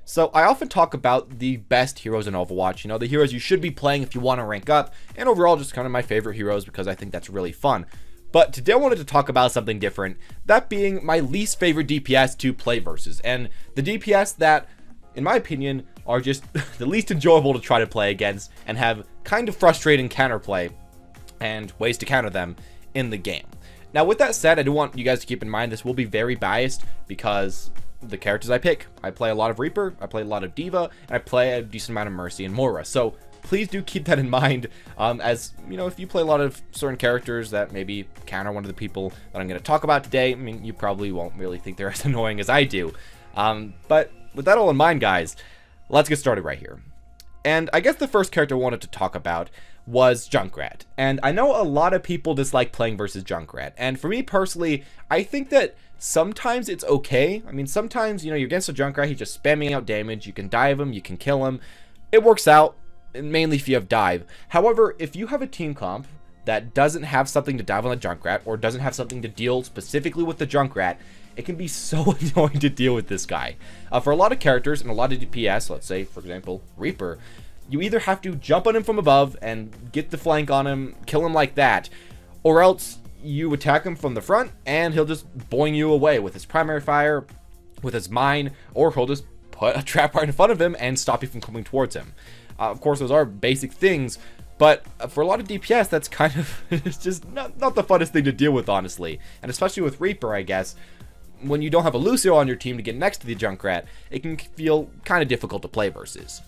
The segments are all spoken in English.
So I often talk about the best heroes in Overwatch, the heroes you should be playing if you want to rank up, and overall just kind of my favorite heroes because I think that's really fun. But today I wanted to talk about something different, that being my least favorite DPS to play versus, and the DPS that, in my opinion, are just the least enjoyable to try to play against and have kind of frustrating counterplay and ways to counter them in the game. Now with that said, I do want you guys to keep in mind this will be very biased because the characters I pick. I play a lot of Reaper, I play a lot of D.Va, and I play a decent amount of Mercy and Moira. So please do keep that in mind, as if you play a lot of certain characters that maybe counter one of the people that I'm going to talk about today, I mean, you probably won't really think they're as annoying as I do. But with that all in mind, guys, let's get started right here. And I guess the first character I wanted to talk about was Junkrat. And I know a lot of people dislike playing versus Junkrat. And for me personally, I think that sometimes it's okay. I mean, sometimes, you're against a Junkrat, he's just spamming out damage. You can dive him, you can kill him. It works out, mainly if you have dive. However, if you have a team comp that doesn't have something to dive on the Junkrat, or doesn't have something to deal specifically with the Junkrat, it can be so annoying to deal with this guy. For a lot of characters and a lot of DPS, let's say, for example, Reaper, you either have to jump on him from above and get the flank on him, kill him like that, or else you attack him from the front and he'll just boing you away with his primary fire, with his mine, or he'll just put a trap right in front of him and stop you from coming towards him. Of course, those are basic things, but for a lot of DPS, that's kind of it's just not the funnest thing to deal with, honestly. And especially with Reaper, I guess, when you don't have a Lucio on your team to get next to the Junkrat, it can feel kind of difficult to play versus.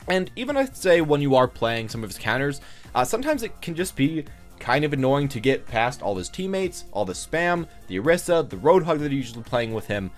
And even I'd say when you are playing some of his counters, sometimes it can just be kind of annoying to get past all his teammates, all the spam, the Orisa, the Roadhog that are usually playing with him.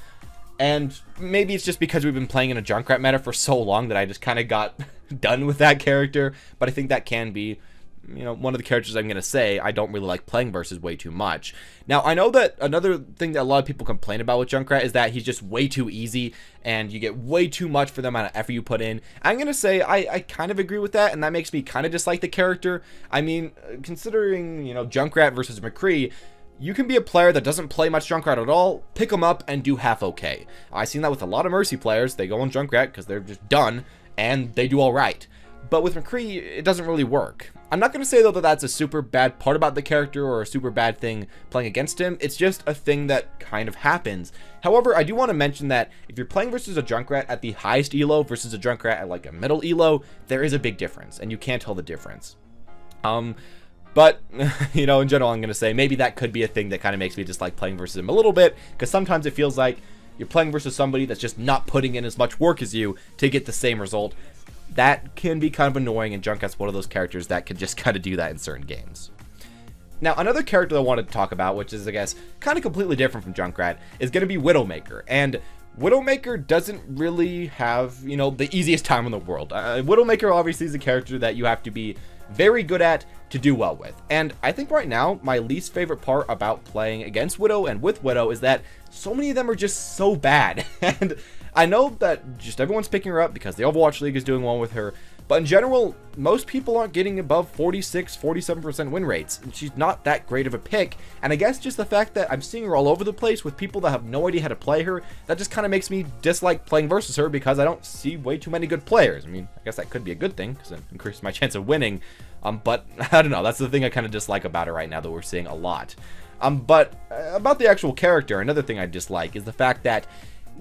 And maybe it's just because we've been playing in a Junkrat meta for so long that I just kind of got done with that character. But I think that can be, one of the characters I'm going to say I don't really like playing versus way too much. Now, I know that another thing that a lot of people complain about with Junkrat is that he's just way too easy and you get way too much for the amount of effort you put in. I'm going to say I kind of agree with that, and that makes me kind of dislike the character. I mean, considering, Junkrat versus McCree, you can be a player that doesn't play much Junkrat at all, pick them up, and do half okay. I've seen that with a lot of Mercy players. They go on Junkrat because they're just done, and they do all right. But with McCree, it doesn't really work. I'm not going to say, though, that that's a super bad part about the character or a super bad thing playing against him. It's just a thing that kind of happens. However, I do want to mention that if you're playing versus a Junkrat at the highest elo versus a Junkrat at like a middle elo, there is a big difference, and you can't tell the difference. But, in general, I'm going to say maybe that could be a thing that kind of makes me dislike playing versus him a little bit, because sometimes it feels like you're playing versus somebody that's just not putting in as much work as you to get the same result. That can be kind of annoying, and Junkrat's one of those characters that can just kind of do that in certain games. Now, another character I wanted to talk about, which is, I guess, kind of completely different from Junkrat, is going to be Widowmaker. And Widowmaker doesn't really have, the easiest time in the world. Widowmaker obviously is a character that you have to be very good at to do well with. And I think right now, my least favorite part about playing against Widow and with Widow is that so many of them are just so bad. And I know that just everyone's picking her up because the Overwatch League is doing well with her, but in general, most people aren't getting above 46, 47% win rates. And she's not that great of a pick, and I guess just the fact that I'm seeing her all over the place with people that have no idea how to play her, that just kind of makes me dislike playing versus her because I don't see way too many good players. I mean, I guess that could be a good thing because it increases my chance of winning, but I don't know, that's the thing I kind of dislike about her right now that we're seeing a lot. But about the actual character, another thing I dislike is the fact that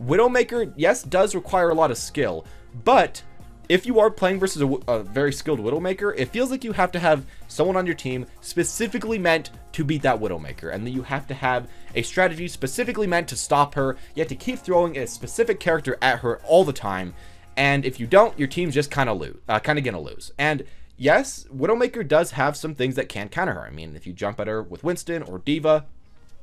Widowmaker, yes, does require a lot of skill, but if you are playing versus a very skilled Widowmaker, it feels like you have to have someone on your team specifically meant to beat that Widowmaker, and that you have to have a strategy specifically meant to stop her. You have to keep throwing a specific character at her all the time, and if you don't, your team's just kind of gonna lose. And yes, Widowmaker does have some things that can counter her. I mean, if you jump at her with Winston or D.Va,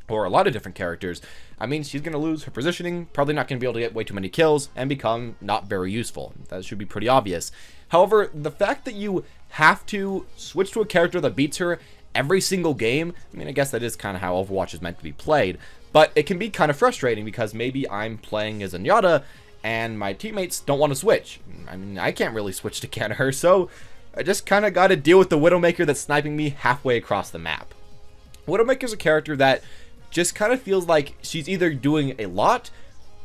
or a lot of different characters, I mean, she's going to lose her positioning, probably not going to be able to get way too many kills, and become not very useful. That should be pretty obvious. However, the fact that you have to switch to a character that beats her every single game, I mean, I guess that is kind of how Overwatch is meant to be played, but it can be kind of frustrating because maybe I'm playing as a Nyata, and my teammates don't want to switch. I mean, I can't really switch to counter her, so I just kind of got to deal with the Widowmaker that's sniping me halfway across the map. Widowmaker's a character that just kind of feels like she's either doing a lot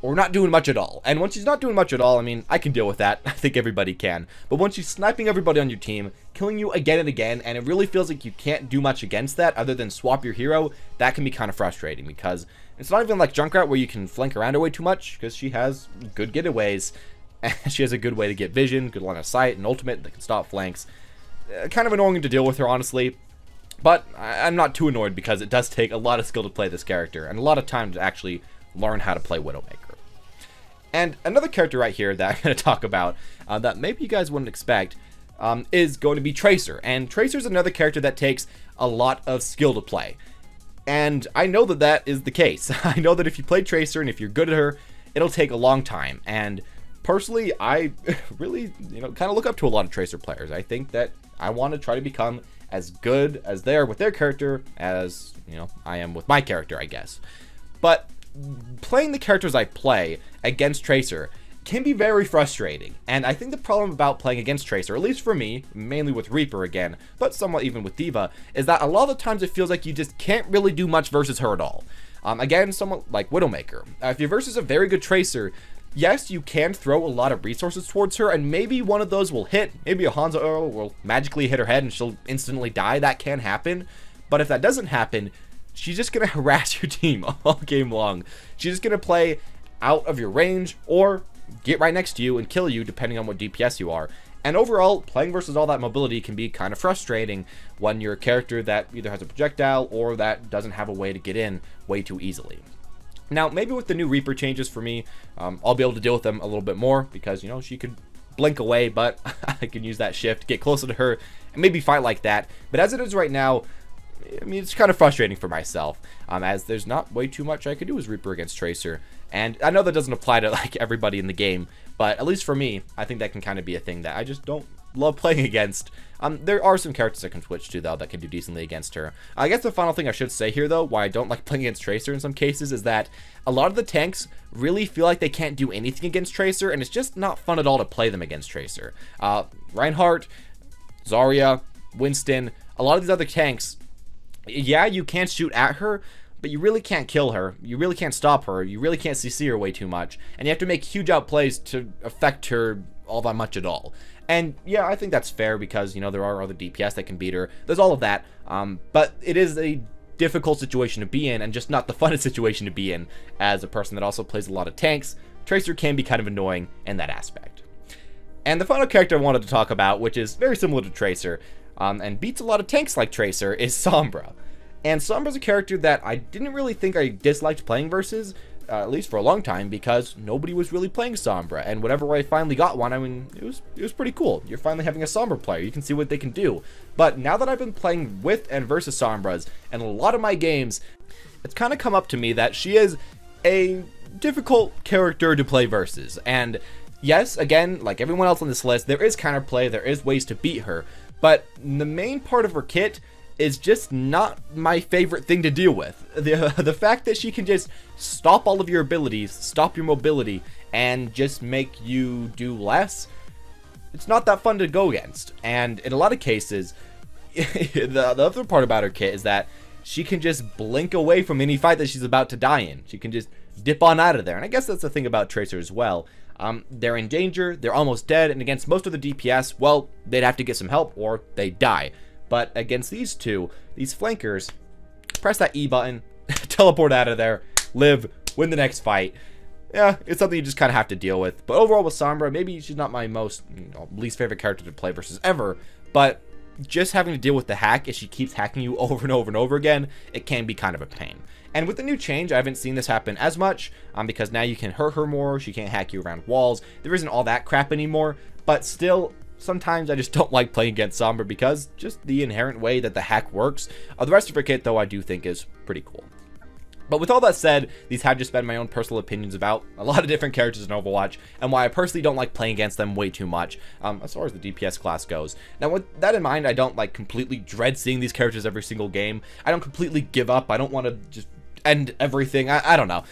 or not doing much at all. And when she's not doing much at all, I mean, I can deal with that. I think everybody can. But when she's sniping everybody on your team, killing you again and again, and it really feels like you can't do much against that other than swap your hero, that can be kind of frustrating, because it's not even like Junkrat where you can flank around her way too much, because she has good getaways, and she has a good way to get vision, good line of sight, and ultimate that can stop flanks. Kind of annoying to deal with her, honestly. But I'm not too annoyed, because it does take a lot of skill to play this character, and a lot of time to actually learn how to play Widowmaker. And another character right here that I'm going to talk about that maybe you guys wouldn't expect is going to be Tracer. And Tracer is another character that takes a lot of skill to play. And I know that that is the case. I know that if you play Tracer and if you're good at her, it'll take a long time. And personally, I really, kind of look up to a lot of Tracer players. I think that I want to try to become as good as they are with their character as, I am with my character, I guess. But playing the characters I play against Tracer can be very frustrating, and I think the problem about playing against Tracer, at least for me, mainly with Reaper again, but somewhat even with D.Va, is that a lot of the times it feels like you just can't really do much versus her at all. Again, somewhat like Widowmaker. If you're versus a very good Tracer, yes, you can throw a lot of resources towards her, and maybe one of those will hit. Maybe a Hanzo arrow will magically hit her head and she'll instantly die. That can happen, but if that doesn't happen, she's just going to harass your team all game long. She's just going to play out of your range or get right next to you and kill you depending on what DPS you are. And overall, playing versus all that mobility can be kind of frustrating when you're a character that either has a projectile or that doesn't have a way to get in way too easily. Now, maybe with the new Reaper changes for me, I'll be able to deal with them a little bit more because, she could blink away, but I can use that shift, get closer to her, and maybe fight like that. But as it is right now, I mean, it's kind of frustrating for myself, as there's not way too much I could do as Reaper against Tracer. And I know that doesn't apply to, like, everybody in the game, but at least for me, I think that can kind of be a thing that I just don't love playing against. There are some characters I can switch to, though, that can do decently against her. I guess the final thing I should say here, though, why I don't like playing against Tracer in some cases, is that a lot of the tanks really feel like they can't do anything against Tracer, and it's just not fun at all to play them against Tracer. Reinhardt, Zarya, Winston, a lot of these other tanks, yeah, you can shoot at her, but you really can't kill her. You really can't stop her. You really can't CC her way too much. And you have to make huge outplays to affect her all that much at all. And yeah, I think that's fair because, there are other DPS that can beat her. There's all of that. But it is a difficult situation to be in and just not the funnest situation to be in as a person that also plays a lot of tanks. Tracer can be kind of annoying in that aspect. And the final character I wanted to talk about, which is very similar to Tracer, and beats a lot of tanks like Tracer, is Sombra. And Sombra's a character that I didn't really think I disliked playing versus, at least for a long time, because nobody was really playing Sombra. And whenever I finally got one, I mean, it was pretty cool. You're finally having a Sombra player. You can see what they can do. But now that I've been playing with and versus Sombras, and a lot of my games, it's kind of come up to me that she is a difficult character to play versus. And yes, again, like everyone else on this list, there is counterplay, there is ways to beat her. But the main part of her kit is just not my favorite thing to deal with. The fact that she can just stop all of your abilities, stop your mobility, and just make you do less, it's not that fun to go against. And in a lot of cases, the other part about her kit is that she can just blink away from any fight that she's about to die in. She can just dip on out of there. And I guess that's the thing about Tracer as well. They're in danger, they're almost dead, and against most of the DPS, well, they'd have to get some help or they die. But against these two, these flankers, press that E button, teleport out of there, live, win the next fight. Yeah, it's something you just kind of have to deal with. But overall with Sombra, maybe she's not my most, least favorite character to play versus ever, but just having to deal with the hack as she keeps hacking you over and over and over again, it can be kind of a pain. And with the new change, I haven't seen this happen as much, because now you can hurt her more, she can't hack you around walls, there isn't all that crap anymore, but still, sometimes I just don't like playing against Sombra because just the inherent way that the hack works. The rest of her kit, though, I do think is pretty cool. But with all that said, these have just been my own personal opinions about a lot of different characters in Overwatch and why I personally don't like playing against them way too much, as far as the DPS class goes. Now, with that in mind, I don't like completely dread seeing these characters every single game. I don't completely give up. I don't want to just end everything. I don't know.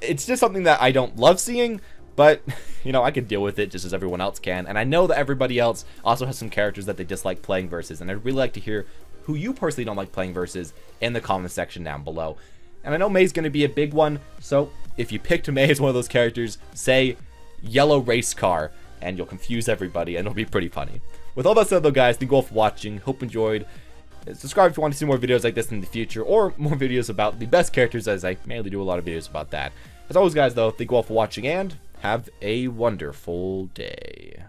It's just something that I don't love seeing, but, I can deal with it just as everyone else can. And I know that everybody else also has some characters that they dislike playing versus, and I'd really like to hear who you personally don't like playing versus in the comment section down below. And I know May's going to be a big one, so if you picked May as one of those characters, say yellow race car, and you'll confuse everybody, and it'll be pretty funny. With all that said though, guys, thank you all for watching. Hope you enjoyed. Subscribe if you want to see more videos like this in the future, or more videos about the best characters, as I mainly do a lot of videos about that. As always, guys, though, thank you all for watching, and have a wonderful day.